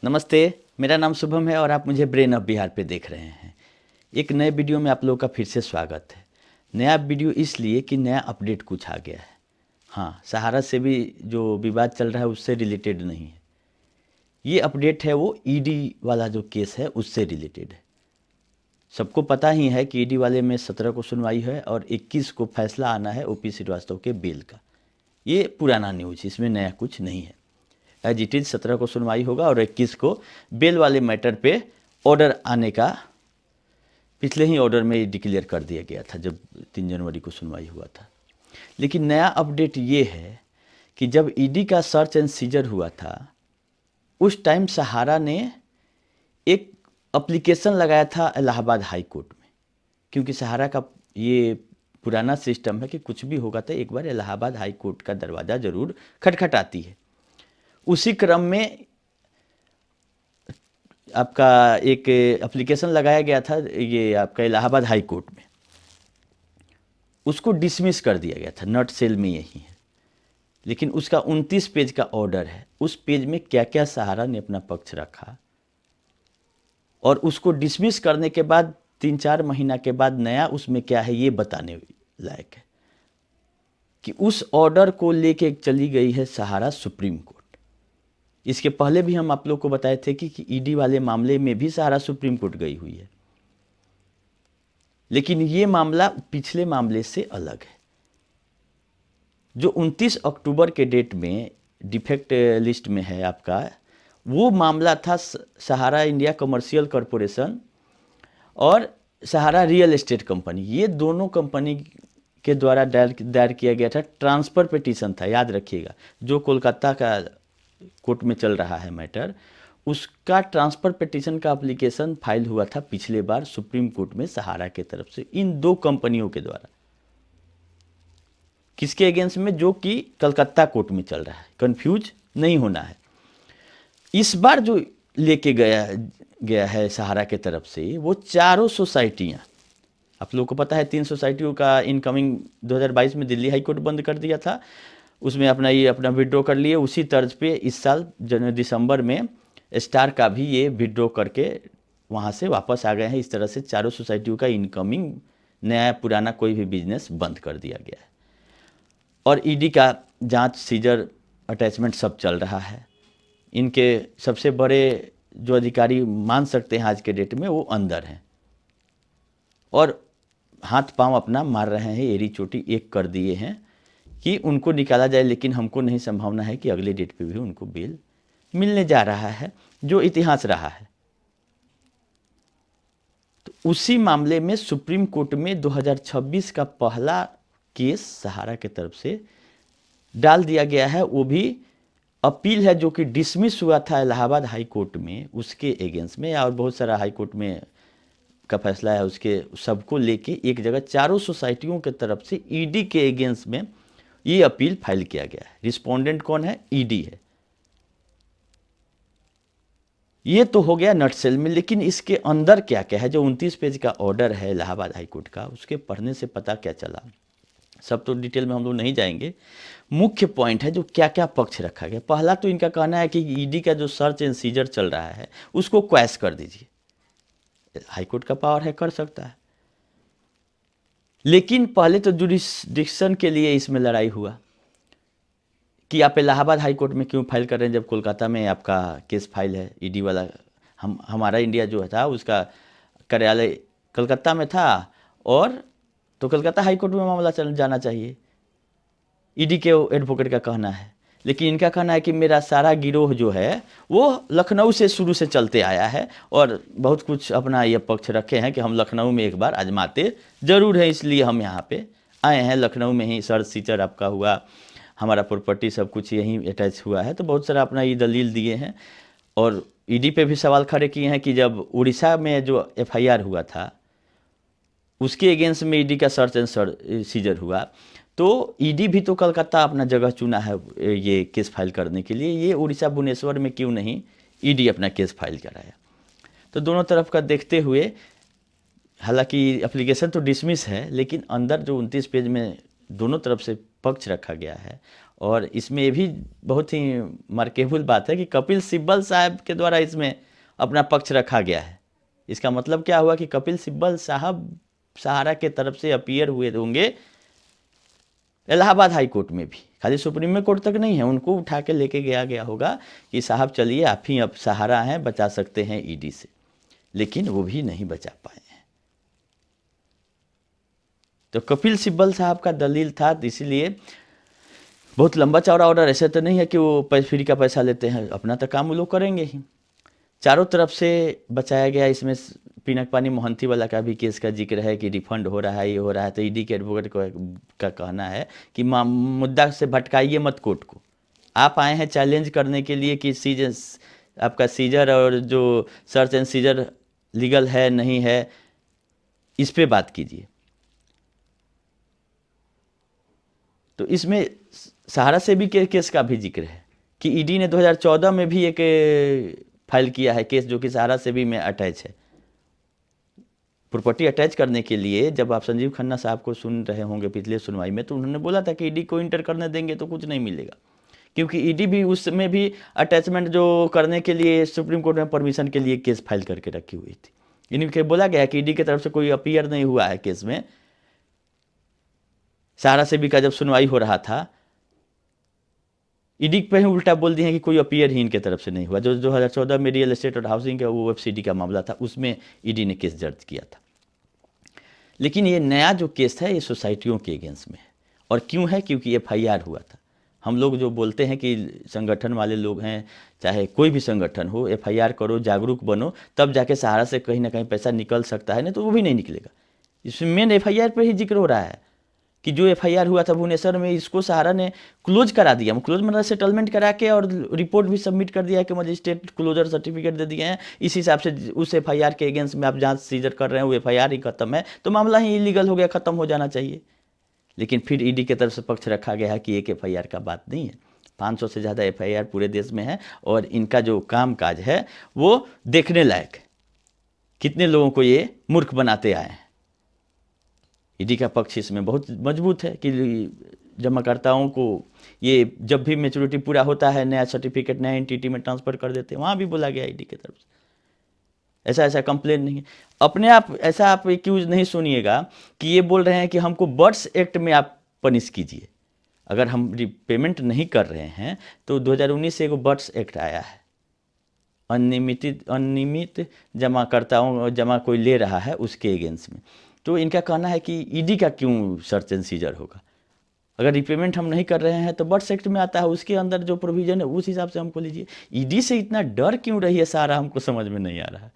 नमस्ते। मेरा नाम शुभम है और आप मुझे ब्रेन ऑफ बिहार पे देख रहे हैं। एक नए वीडियो में आप लोगों का फिर से स्वागत है। नया वीडियो इसलिए कि नया अपडेट कुछ आ गया है। हाँ, सहारा से भी जो विवाद चल रहा है उससे रिलेटेड नहीं है। ये अपडेट है वो ईडी वाला जो केस है उससे रिलेटेड है। सबको पता ही है कि ईडी वाले में 17 को सुनवाई है और 21 को फैसला आना है ओपी श्रीवास्तव के बेल का। ये पुराना न्यूज, इसमें नया कुछ नहीं है। एज इट इज़ 17 को सुनवाई होगा और 21 को बेल वाले मैटर पे ऑर्डर आने का पिछले ही ऑर्डर में डिक्लेयर कर दिया गया था जब 3 जनवरी को सुनवाई हुआ था। लेकिन नया अपडेट ये है कि जब ईडी का सर्च एंड सीजर हुआ था उस टाइम सहारा ने एक एप्लीकेशन लगाया था इलाहाबाद हाई कोर्ट में, क्योंकि सहारा का ये पुराना सिस्टम है कि कुछ भी होगा तो एक बार इलाहाबाद हाई कोर्ट का दरवाज़ा ज़रूर खटखटाती है। उसी क्रम में आपका एक एप्लीकेशन लगाया गया था ये आपका इलाहाबाद हाई कोर्ट में, उसको डिसमिस कर दिया गया था। नट सेल में यही है, लेकिन उसका 29 पेज का ऑर्डर है। उस पेज में क्या क्या सहारा ने अपना पक्ष रखा और उसको डिसमिस करने के बाद 3-4 महीना के बाद नया उसमें क्या है ये बताने लायक है कि उस ऑर्डर को लेके चली गई है सहारा सुप्रीम कोर्ट। इसके पहले भी हम आप लोग को बताए थे कि ईडी वाले मामले में भी सहारा सुप्रीम कोर्ट गई हुई है, लेकिन ये मामला पिछले मामले से अलग है। जो 29 अक्टूबर के डेट में डिफेक्ट लिस्ट में है आपका, वो मामला था सहारा इंडिया कमर्शियल कॉरपोरेशन और सहारा रियल एस्टेट कंपनी। ये दोनों कंपनी के द्वारा दायर किया गया था। ट्रांसफ़र पिटीशन था, याद रखिएगा। जो कोलकाता का कोर्ट में चल रहा है मैटर, उसका ट्रांसफ़र पिटीशन का एप्लीकेशन फाइल हुआ था पिछले बार सुप्रीम कोर्ट में सहारा के तरफ से इन दो कंपनियों के द्वारा। किसके अगेंस्ट में? जो कि कलकत्ता कोर्ट में चल रहा है, कंफ्यूज नहीं होना है। इस बार जो लेके गया है सहारा के तरफ से वो चारों सोसाइटियाँ, आप लोगों को पता है 3 सोसाइटियों का इनकमिंग 2022 में दिल्ली हाई कोर्ट बंद कर दिया था। उसमें अपना विड्रॉ कर लिए। उसी तर्ज पे इस साल दिसंबर में स्टार का भी ये विड्रॉ करके वहाँ से वापस आ गए हैं। इस तरह से चारों सोसाइटियों का इनकमिंग नया पुराना कोई भी बिजनेस बंद कर दिया गया है और ईडी का जांच, सीजर, अटैचमेंट सब चल रहा है। इनके सबसे बड़े जो अधिकारी मान सकते हैं आज के डेट में वो अंदर हैं और हाथ पांव अपना मार रहे हैं, एड़ी चोटी एक कर दिए हैं कि उनको निकाला जाए। लेकिन हमको नहीं संभावना है कि अगले डेट पे भी उनको बेल मिलने जा रहा है, जो इतिहास रहा है। तो उसी मामले में सुप्रीम कोर्ट में 2026 का पहला केस सहारा के तरफ से डाल दिया गया है। वो भी अपील है जो कि डिसमिस हुआ था इलाहाबाद हाई कोर्ट में, उसके अगेंस्ट में। और बहुत सारा हाई कोर्ट में का फैसला है, उसके सबको लेके एक जगह चारों सोसाइटियों के तरफ से ईडी के अगेंस्ट में ये अपील फाइल किया गया है। रिस्पोंडेंट कौन है? ईडी है। ये तो हो गया नटसेल में, लेकिन इसके अंदर क्या क्या है? जो 29 पेज का ऑर्डर है इलाहाबाद हाई कोर्ट का, उसके पढ़ने से पता क्या चला, सब तो डिटेल में हम लोग नहीं जाएंगे। मुख्य पॉइंट है जो क्या क्या पक्ष रखा गया। पहला तो इनका कहना है कि ईडी का जो सर्च एंड सीजर चल रहा है उसको क्वैश कर दीजिए। हाईकोर्ट का पावर है, कर सकता है। लेकिन पहले तो जुडिक्शन के लिए इसमें लड़ाई हुआ कि आप इलाहाबाद हाई कोर्ट में क्यों फाइल कर रहे हैं जब कोलकाता में आपका केस फाइल है। ईडी वाला हमारा इंडिया जो था उसका कार्यालय कलकत्ता में था और तो कलकत्ता हाई कोर्ट में मामला जाना चाहिए, ईडी के एडवोकेट का कहना है। लेकिन इनका कहना है कि मेरा सारा गिरोह जो है वो लखनऊ से शुरू से चलते आया है और बहुत कुछ अपना ये पक्ष रखे हैं कि हम लखनऊ में एक बार आजमाते ज़रूर है, इसलिए हम यहाँ पे आए हैं। लखनऊ में ही सर्च सीजर आपका हुआ, हमारा प्रॉपर्टी सब कुछ यहीं अटैच हुआ है। तो बहुत सारा अपना ये दलील दिए हैं और ईडी पे भी सवाल खड़े किए हैं कि जब उड़ीसा में जो एफआईआर हुआ था उसके अगेंस्ट में ईडी का सर्च एंड सीजर हुआ, तो ईडी भी तो कलकत्ता अपना जगह चुना है ये केस फाइल करने के लिए। ये उड़ीसा भुवनेश्वर में क्यों नहीं ईडी अपना केस फाइल कराया? तो दोनों तरफ का देखते हुए, हालांकि एप्लीकेशन तो डिसमिस है, लेकिन अंदर जो 29 पेज में दोनों तरफ से पक्ष रखा गया है और इसमें ये भी बहुत ही मार्केबल बात है कि कपिल सिब्बल साहब के द्वारा इसमें अपना पक्ष रखा गया है। इसका मतलब क्या हुआ कि कपिल सिब्बल साहब सहारा के तरफ से अपीयर हुए होंगे इलाहाबाद हाई कोर्ट में भी, खाली सुप्रीम कोर्ट तक नहीं है, उनको उठा के लेके गया होगा कि साहब चलिए आप ही अब सहारा हैं, बचा सकते हैं ईडी से, लेकिन वो भी नहीं बचा पाए हैं। तो कपिल सिब्बल साहब का दलील था, इसीलिए बहुत लंबा चौड़ा ऑर्डर, ऐसे तो नहीं है कि वो फ्री का पैसा लेते हैं, अपना तो काम वो लोग करेंगे ही। चारों तरफ से बचाया गया। इसमें पिनक पानी मोहंती वाला का भी केस का जिक्र है कि रिफंड हो रहा है, ये हो रहा है। तो ईडी के एडवोकेट का कहना है कि मुद्दा से भटकाइए मत कोर्ट को, आप आए हैं चैलेंज करने के लिए कि आपका सीजर और जो सर्च एंड सीजर लीगल है नहीं है, इस पे बात कीजिए। तो इसमें सहारा से भी केस का भी जिक्र है कि ईडी ने 2014 में भी एक फाइल किया है केस, जो कि सहारा से भी में अटैच है। प्रॉपर्टी अटैच करने के लिए जब आप संजीव खन्ना साहब को सुन रहे होंगे पिछले सुनवाई में, तो उन्होंने बोला था कि ईडी को इंटर करने देंगे तो कुछ नहीं मिलेगा, क्योंकि ईडी भी उसमें भी अटैचमेंट जो करने के लिए सुप्रीम कोर्ट में परमिशन के लिए केस फाइल करके रखी हुई थी। इन्हीं बोला गया है कि ईडी की तरफ से कोई अपीयर नहीं हुआ है केस में। सहारा से भी का जब सुनवाई हो रहा था, ईडी पे ही उल्टा बोल दिए हैं कि कोई अपीयर ही इनके तरफ से नहीं हुआ। जो 2014 में रियल एस्टेट और हाउसिंग का वो एफसीडी का मामला था, उसमें ईडी ने केस दर्ज किया था। लेकिन ये नया जो केस है ये सोसाइटियों के अगेंस्ट में है। और क्यों है? क्योंकि एफआईआर हुआ था। हम लोग जो बोलते हैं कि संगठन वाले लोग हैं, चाहे कोई भी संगठन हो, एफआईआर करो, जागरूक बनो, तब जाके सहारा से कहीं ना कहीं पैसा निकल सकता है, नहीं तो वो भी नहीं निकलेगा। इसमें मेन एफआईआर पे ही जिक्र हो रहा है कि जो एफआईआर हुआ था भुवनेश्वर में, इसको सहारा ने क्लोज करा दिया। क्लोज मतलब सेटलमेंट करा के और रिपोर्ट भी सबमिट कर दिया कि मजिस्ट्रेट क्लोजर सर्टिफिकेट दे दिए हैं। इस हिसाब से उस एफआईआर के अगेंस्ट में आप जांच सीजर कर रहे हैं, वो एफआईआर ही खत्म है, तो मामला ही इलीगल हो गया, खत्म हो जाना चाहिए। लेकिन फिर ईडी की तरफ से पक्ष रखा गया है कि एक एफआईआर का बात नहीं है, 500 से ज़्यादा एफआईआर पूरे देश में है, और इनका जो काम काज है वो देखने लायक है। कितने लोगों को ये मूर्ख बनाते आए हैं। ईडी का पक्ष इसमें बहुत मजबूत है कि जमाकर्ताओं को ये जब भी मैच्योरिटी पूरा होता है, नया सर्टिफिकेट नया एंटिटी में ट्रांसफ़र कर देते हैं। वहाँ भी बोला गया ईडी की तरफ से ऐसा कंप्लेन नहीं है। अपने आप ऐसा आप एक्यूज नहीं सुनिएगा कि ये बोल रहे हैं कि हमको बर्ड्स एक्ट में आप पनिश कीजिए। अगर हम पेमेंट नहीं कर रहे हैं तो 2019 से एक बर्ड्स एक्ट आया है, अनियमित जमाकर्ताओं जमा कोई ले रहा है उसके अगेंस्ट में। तो इनका कहना है कि ईडी का क्यों सर्च एंड सीजर होगा? अगर रिपेमेंट हम नहीं कर रहे हैं तो बर्ड्स एक्ट में आता है, उसके अंदर जो प्रोविजन है उस हिसाब से हमको लीजिए। ईडी से इतना डर क्यों रही है सारा, हमको समझ में नहीं आ रहा है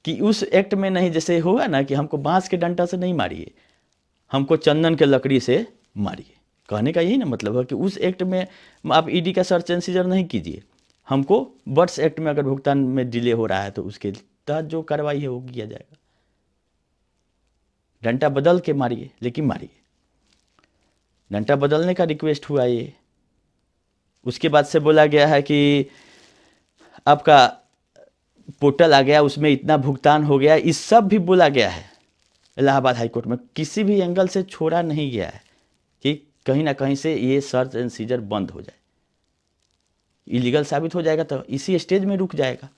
कि उस एक्ट में नहीं, जैसे होगा ना कि हमको बांस के डंडा से नहीं मारिए, हमको चंदन के लकड़ी से मारिए। कहने का यही ना मतलब है कि उस एक्ट में आप ईडी का सर्च एंड सीजर नहीं कीजिए, हमको बर्ड्स एक्ट में अगर भुगतान में डिले हो रहा है तो उसके तहत जो कार्रवाई है वो किया जाएगा। डंडा बदल के मारिए, लेकिन मारिए। डंडा बदलने का रिक्वेस्ट हुआ ये। उसके बाद से बोला गया है कि आपका पोर्टल आ गया, उसमें इतना भुगतान हो गया, इस सब भी बोला गया है इलाहाबाद हाई कोर्ट में। किसी भी एंगल से छोड़ा नहीं गया है कि कहीं ना कहीं से ये सर्च एंड सीजर बंद हो जाए। इलीगल साबित हो जाएगा तो इसी स्टेज में रुक जाएगा,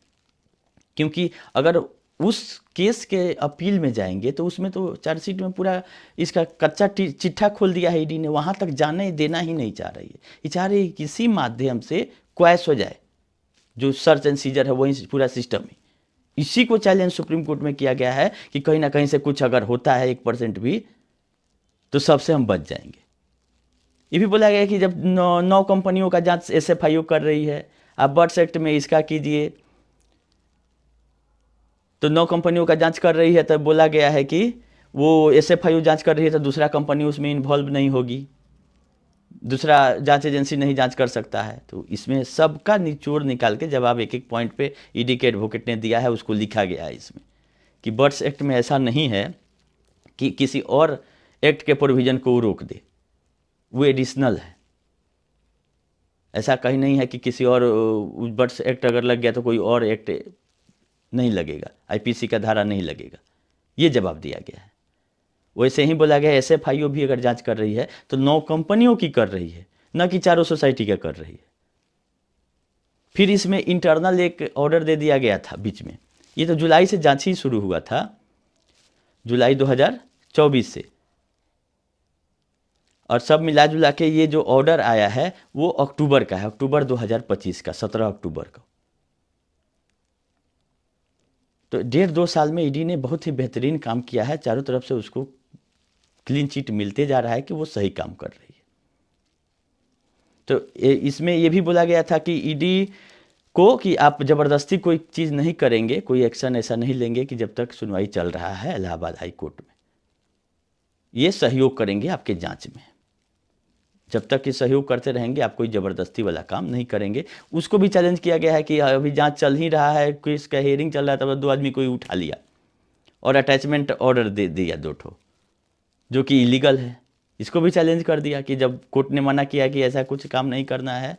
क्योंकि अगर उस केस के अपील में जाएंगे तो उसमें तो चार्जशीट में पूरा इसका कच्चा चिट्ठा खोल दिया है ईडी ने, वहाँ तक जाने देना ही नहीं चाह रही है। ये चाह रही है किसी माध्यम से क्वैश हो जाए जो सर्च एंड सीजर है, वही पूरा सिस्टम है। इसी को चैलेंज सुप्रीम कोर्ट में किया गया है कि कहीं ना कहीं से कुछ अगर होता है 1% भी तो सबसे हम बच जाएंगे। ये भी बोला गया कि जब 9 कंपनियों का जांच SFIO कर रही है, आप बर्ड्स एक्ट में इसका कीजिए, तो 9 कंपनियों का जांच कर रही है, तो बोला गया है कि वो SFIO जांच कर रही है तो दूसरा कंपनी उसमें इन्वॉल्व नहीं होगी, दूसरा जांच एजेंसी नहीं जांच कर सकता है। तो इसमें सबका निचोड़ निकाल के जवाब एक एक पॉइंट पे ईडी के एडवोकेट ने दिया है, उसको लिखा गया है इसमें कि बर्ड्स एक्ट में ऐसा नहीं है कि किसी और एक्ट के प्रोविजन को रोक दे, वो एडिशनल है। ऐसा कहीं नहीं है कि किसी और बर्ड्स एक्ट अगर लग गया तो कोई और एक्ट नहीं लगेगा, IPC का धारा नहीं लगेगा, ये जवाब दिया गया है। वैसे ही बोला गया SFIO भी अगर जांच कर रही है तो 9 कंपनियों की कर रही है, न कि चारों सोसाइटी का कर रही है। फिर इसमें इंटरनल एक ऑर्डर दे दिया गया था बीच में, ये तो जुलाई से जांच ही शुरू हुआ था, जुलाई 2024 से, और सब मिला जुला के ये जो ऑर्डर आया है वो अक्टूबर का है, अक्टूबर 2025 का, 17 अक्टूबर का। तो 1.5-2 साल में ईडी ने बहुत ही बेहतरीन काम किया है, चारों तरफ से उसको क्लीन चिट मिलते जा रहा है कि वो सही काम कर रही है। तो इसमें ये भी बोला गया था कि ईडी को कि आप ज़बरदस्ती कोई चीज़ नहीं करेंगे, कोई एक्शन ऐसा नहीं लेंगे कि जब तक सुनवाई चल रहा है इलाहाबाद हाई कोर्ट में, ये सहयोग करेंगे आपके जांच में। जब तक ये सहयोग करते रहेंगे, आप कोई ज़बरदस्ती वाला काम नहीं करेंगे। उसको भी चैलेंज किया गया है कि अभी जांच चल ही रहा है, केस का हियरिंग चल रहा है, तब 2 आदमी कोई उठा लिया और अटैचमेंट ऑर्डर दे दिया 2 ठो, जो कि इलीगल है। इसको भी चैलेंज कर दिया कि जब कोर्ट ने मना किया कि ऐसा कुछ काम नहीं करना है,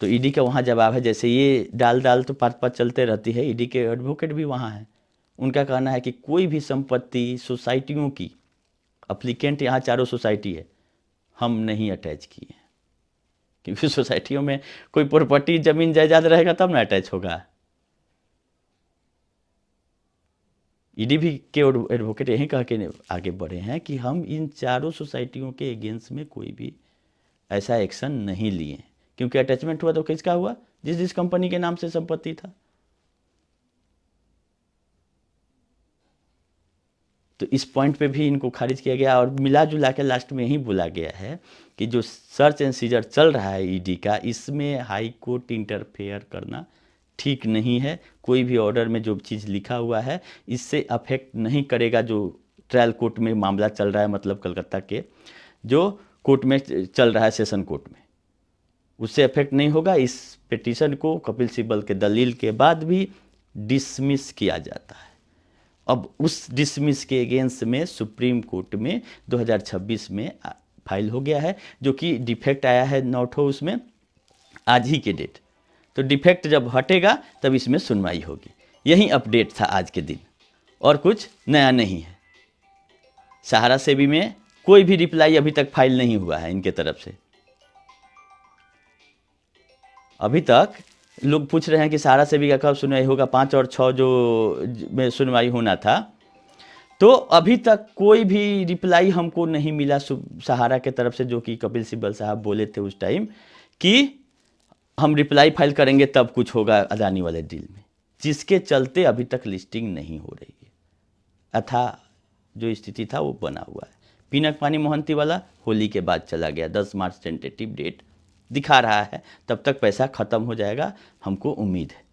तो ईडी का वहाँ जवाब है। जैसे ये डाल तो पात चलते रहती है, ईडी के एडवोकेट भी वहाँ हैं, उनका कहना है कि कोई भी संपत्ति सोसाइटियों की, अप्लीकेंट यहाँ चारों सोसाइटी है, हम नहीं अटैच किए हैं, क्योंकि सोसाइटियों में कोई प्रॉपर्टी जमीन जायदाद रहेगा तब ना अटैच होगा। ईडी भी के एडवोकेट यही कह के आगे बढ़े हैं कि हम इन चारों सोसाइटियों के अगेंस्ट में कोई भी ऐसा एक्शन नहीं लिए, क्योंकि अटैचमेंट हुआ तो किसका हुआ, जिस कंपनी के नाम से संपत्ति था। तो इस पॉइंट पे भी इनको खारिज किया गया, और मिला जुला के लास्ट में यही बोला गया है कि जो सर्च एंड सीजर चल रहा है ईडी का, इसमें हाई कोर्ट इंटरफेयर करना ठीक नहीं है। कोई भी ऑर्डर में जो चीज़ लिखा हुआ है इससे अफेक्ट नहीं करेगा जो ट्रायल कोर्ट में मामला चल रहा है, मतलब कलकत्ता के जो कोर्ट में चल रहा है सेशन कोर्ट में, उससे अफेक्ट नहीं होगा। इस पिटीशन को कपिल सिब्बल के दलील के बाद भी डिसमिस किया जाता है। अब उस डिसमिस के अगेंस्ट में सुप्रीम कोर्ट में 2026 में फाइल हो गया है, जो कि डिफेक्ट आया है 9 ठो उसमें आज ही के डेट। तो डिफेक्ट जब हटेगा तब इसमें सुनवाई होगी। यही अपडेट था आज के दिन, और कुछ नया नहीं है। सहारा सेबी में कोई भी रिप्लाई अभी तक फाइल नहीं हुआ है इनके तरफ से। अभी तक लोग पूछ रहे हैं कि सहारा सेबी का कब सुनवाई होगा, 5 और 6 जो में सुनवाई होना था, तो अभी तक कोई भी रिप्लाई हमको नहीं मिला सहारा के तरफ से, जो कि कपिल सिब्बल साहब बोले थे उस टाइम कि हम रिप्लाई फाइल करेंगे तब कुछ होगा अदानी वाले डील में, जिसके चलते अभी तक लिस्टिंग नहीं हो रही है। अथा जो स्थिति था वो बना हुआ है। पिनक पानी मोहंती वाला होली के बाद चला गया, 10 मार्च टेंटेटिव डेट दिखा रहा है, तब तक पैसा ख़त्म हो जाएगा, हमको उम्मीद है।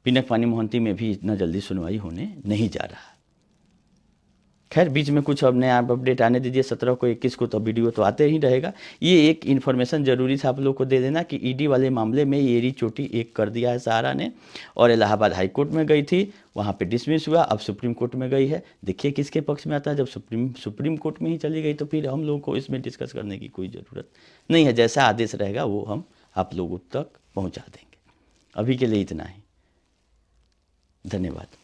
पिनक पानी मोहंती में भी इतना जल्दी सुनवाई होने नहीं जा रहा। खैर बीच में कुछ अब नया अपडेट आने दीजिए, 17 को 21 को तो वीडियो तो आते ही रहेगा। ये एक इन्फॉर्मेशन ज़रूरी था आप लोग को दे देना कि ईडी वाले मामले में एड़ी चोटी एक कर दिया है सहारा ने, और इलाहाबाद हाई कोर्ट में गई थी, वहाँ पे डिसमिस हुआ, अब सुप्रीम कोर्ट में गई है। देखिए किसके पक्ष में आता है। जब सुप्रीम कोर्ट में ही चली गई तो फिर हम लोगों को इसमें डिस्कस करने की कोई ज़रूरत नहीं है। जैसा आदेश रहेगा वो हम आप लोगों तक पहुँचा देंगे। अभी के लिए इतना ही, धन्यवाद।